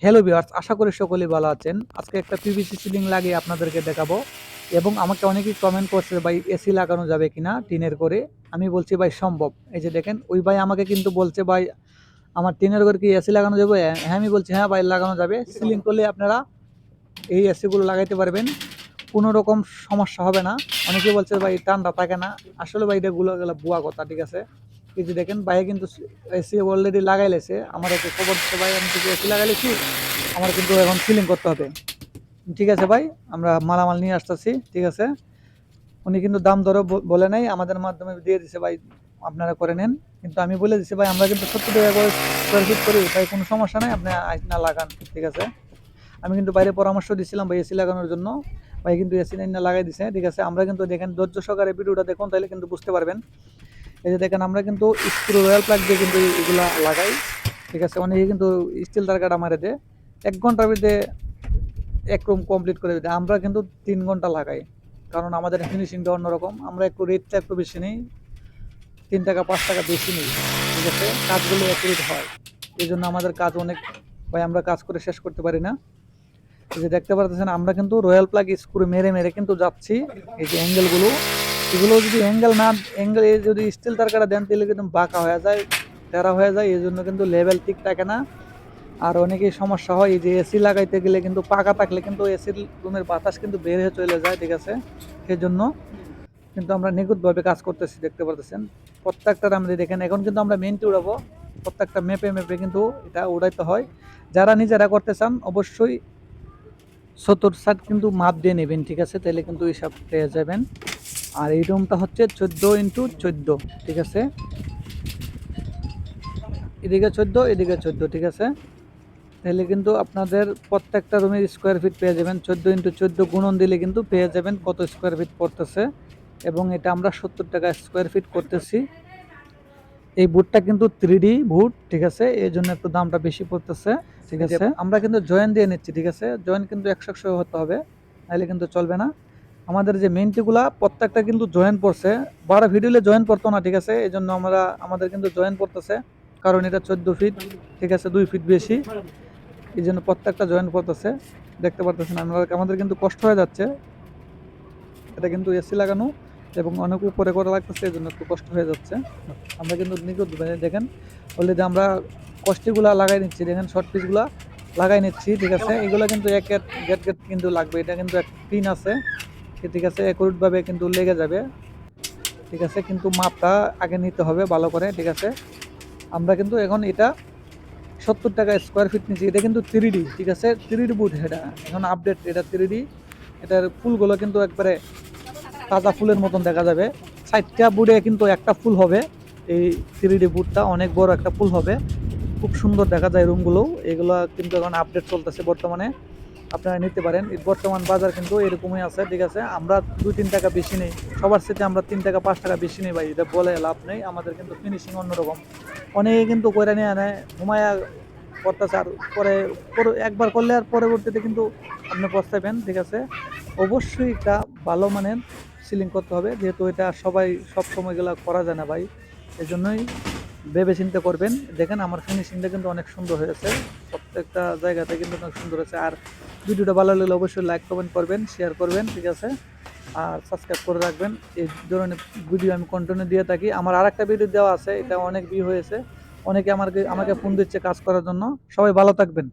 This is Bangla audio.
হ্যালো ভিউয়ার্স, আশা করি সকলেই ভালো আছেন। আজকে একটা পিভিসি সিলিং লাগিয়ে আপনাদেরকে দেখাবো এবং আমাকে অনেকেই কমেন্ট করছে ভাই এসি লাগানো যাবে কিনা টিনের করে। আমি বলছি ভাই সম্ভব। এই যে দেখেন ওই ভাই আমাকে কিন্তু বলছে ভাই আমার টিনের ঘরে কি এসি লাগানো যাবে? হ্যাঁ, আমি বলছি হ্যাঁ ভাই লাগানো যাবে। সিলিং করলে আপনারা এই এসিগুলো লাগাইতে পারবেন, কোনো রকম সমস্যা হবে না। অনেকে বলছে ভাই ঠান্ডা থাকে না। আসলে ভাই এগুলো গেলো বুয়া কথা, ঠিক আছে? এই যে দেখেন ভাই কিন্তু এসি অলরেডি লাগাই লেছে। আমার একটা খবর দিচ্ছে ভাই আমি কিন্তু এসি লাগাইলেছি, আমার কিন্তু এখন সিলিং করতে হবে। ঠিক আছে ভাই, আমরা মালামাল নিয়ে আসতেছি, ঠিক আছে? উনি কিন্তু দাম দরও বলে নাই, আমাদের মাধ্যমে দিয়ে দিছে ভাই আপনারা করে নেন। কিন্তু আমি বলে দিচ্ছি ভাই আমরা কিন্তু 70 টাকা করে স্কোয়ার ফিট করি ভাই, কোনো সমস্যা নাই, আপনি না লাগান, ঠিক আছে? আমি কিন্তু বাইরে পরামর্শ দিছিলাম ভাই এসি লাগানোর জন্য, ভাই কিন্তু এসি না লাগাই দিছে, ঠিক আছে? আমরা কিন্তু দেখেন ধৈর্য সহকারে ভিডিওটা দেখুন, তাহলে কিন্তু বুঝতে পারবেন। এই যে দেখেন আমরা কিন্তু স্ক্রু রয়্যাল প্লাগ দিয়ে কিন্তু এগুলা লাগাই, ঠিক আছে? অনেকে কিন্তু স্টিল তার কাটা মারে দেয় 1 ঘন্টার ভিতরে এক রুম কমপ্লিট করে দেয়, আমরা কিন্তু 3 ঘন্টা লাগাই। কারণ আমাদের ফিনিশিংটা অন্যরকম, আমরা একটু রেটটা একটু বেশি নিই, 3 টাকা 5 টাকা বেশি নিই, ঠিক আছে? কাজগুলো অ্যাকুরেট হয়, এই জন্য আমাদের কাজ অনেক, ভাই আমরা কাজ করে শেষ করতে পারি না। এই যে দেখতে পাচ্ছেন আমরা কিন্তু রয়্যাল প্লাগ স্ক্রু মেরে মেরে কিন্তু যাচ্ছি। এই যে অ্যাঙ্গেলগুলো, এগুলো যদি অ্যাঙ্গেল যদি স্টিল তার কাটা দেন তাহলে কিন্তু বাঁকা হয়ে যায়, তেরা হয়ে যায়, এই জন্য কিন্তু লেভেল ঠিক থাকে না। আর অনেকেই সমস্যা হয় এই যে এসি লাগাইতে গেলে কিন্তু পাকা থাকলে কিন্তু এসির রুমের বাতাস কিন্তু বের হয়ে চলে যায়, ঠিক আছে? সেজন্য কিন্তু আমরা নিখুঁতভাবে কাজ করতেছি, দেখতে পারতেছেন প্রত্যেকটা আমরা দেখেন। এখন কিন্তু আমরা মেনটি উড়াবো, প্রত্যেকটা মেপে মেপে কিন্তু এটা উড়াইতে হয়। যারা নিজেরা করতে চান অবশ্যই 70 60 কিন্তু মাপ দিয়ে নেবেন, ঠিক আছে? তাহলে কিন্তু হিসাব পেয়ে যাবেন। আর এই রুমটা হচ্ছে 14x14, ঠিক আছে? এদিকে 14, এদিকে 14, ঠিক আছে? তাহলে কিন্তু আপনাদের প্রত্যেকটা রুমের স্কোয়ার ফিট পেয়ে যাবেন। 14x14 গুণন দিলে কিন্তু পেয়ে যাবেন কত স্কোয়ার ফিট পড়তেছে। এবং এটা আমরা 70 টাকা স্কোয়ার ফিট করতেছি। এই বুটটা কিন্তু 3D বুট, ঠিক আছে? এই জন্য একটু দামটা বেশি পড়তেছে, ঠিক আছে? আমরা কিন্তু জয়েন দিয়ে নিচ্ছি, ঠিক আছে? জয়েন কিন্তু 100 হতে হবে, নাহলে কিন্তু চলবে না। আমাদের যে মেনটিগুলা প্রত্যেকটা কিন্তু জয়েন পড়ছে, বড় ভিডিওলে জয়েন পড়তো না, ঠিক আছে? এই জন্য আমাদের কিন্তু জয়েন পড়তেছে, কারণ এটা 14 ফিট, ঠিক আছে? 2 ফিট বেশি, এই জন্য প্রত্যেকটা জয়েন পড়তেছে। দেখতে পারতেছেন আমাদের কিন্তু কষ্ট হয়ে যাচ্ছে, এটা কিন্তু এসি লাগানো এবং অনেক উপরে করা লাগতেছে, এই জন্য একটু কষ্ট হয়ে যাচ্ছে। আমরা কিন্তু নিখুঁত দেখেন অলরেডি আমরা কষ্টিগুলা লাগাই নিচ্ছি, দেখেন শর্ট পিসগুলা লাগাই নিচ্ছি, ঠিক আছে? এগুলো কিন্তু একের গেট গেট কিন্তু লাগবে, এটা কিন্তু এক পিন আছে, ঠিক আছে? একুরেটভাবে কিন্তু লেগে যাবে, ঠিক আছে? কিন্তু মাপটা আগে নিতে হবে ভালো করে, ঠিক আছে? আমরা কিন্তু এখন এটা 70 টাকা স্কোয়ার ফিট নিচ্ছি, এটা কিন্তু 3D, ঠিক আছে? 3D বুট, এটা এখন আপডেট, এটা 3D। এটার ফুলগুলো কিন্তু একবারে তাজা ফুলের মতন দেখা যাবে। 60টা বুটে কিন্তু একটা ফুল হবে, এই 3D বুটটা অনেক বড় একটা ফুল হবে, খুব সুন্দর দেখা যায় রুমগুলো। এগুলো কিন্তু এখন আপডেট চলতেছে বর্তমানে, আপনারা নিতে পারেন। বর্তমান বাজার কিন্তু এরকমই আছে, ঠিক আছে? আমরা 2-3 টাকা বেশি নেই, সবার সাথে আমরা 3 টাকা 5 টাকা বেশি নেই ভাই, এটা বলে লাভ নেই। আমাদের কিন্তু ফিনিশিং অন্যরকম, অনেকে কিন্তু করে নিয়ে নেয় ঘুমায়া করতেছে, আর পরে একবার করলে আর পরবর্তীতে কিন্তু আপনি পস্তাবেন, ঠিক আছে? অবশ্যই একটা ভালো মানের সিলিং করতে হবে, যেহেতু এটা সবাই সব সময়গুলো করা যায় না ভাই, এই জন্যই ভেবে চিন্তে করবেন। দেখেন আমার ফিনিশিংটা কিন্তু অনেক সুন্দর হয়েছে, প্রত্যেকটা জায়গাতে কিন্তু অনেক সুন্দর হয়েছে। আর ভিডিওটা ভালো লাগলে অবশ্যই লাইক কমেন্ট করবেন, শেয়ার করবেন, ঠিক আছে? আর সাবস্ক্রাইব করে রাখবেন, এই ধরনের ভিডিও আমি কন্টিনিউ দিয়ে থাকি। আমার আরেকটা ভিডিও দেওয়া আছে, এটা অনেক ভিউ হয়েছে, অনেকে আমাকে ফোন দিচ্ছে কাজ করার জন্য। সবাই ভালো থাকবেন।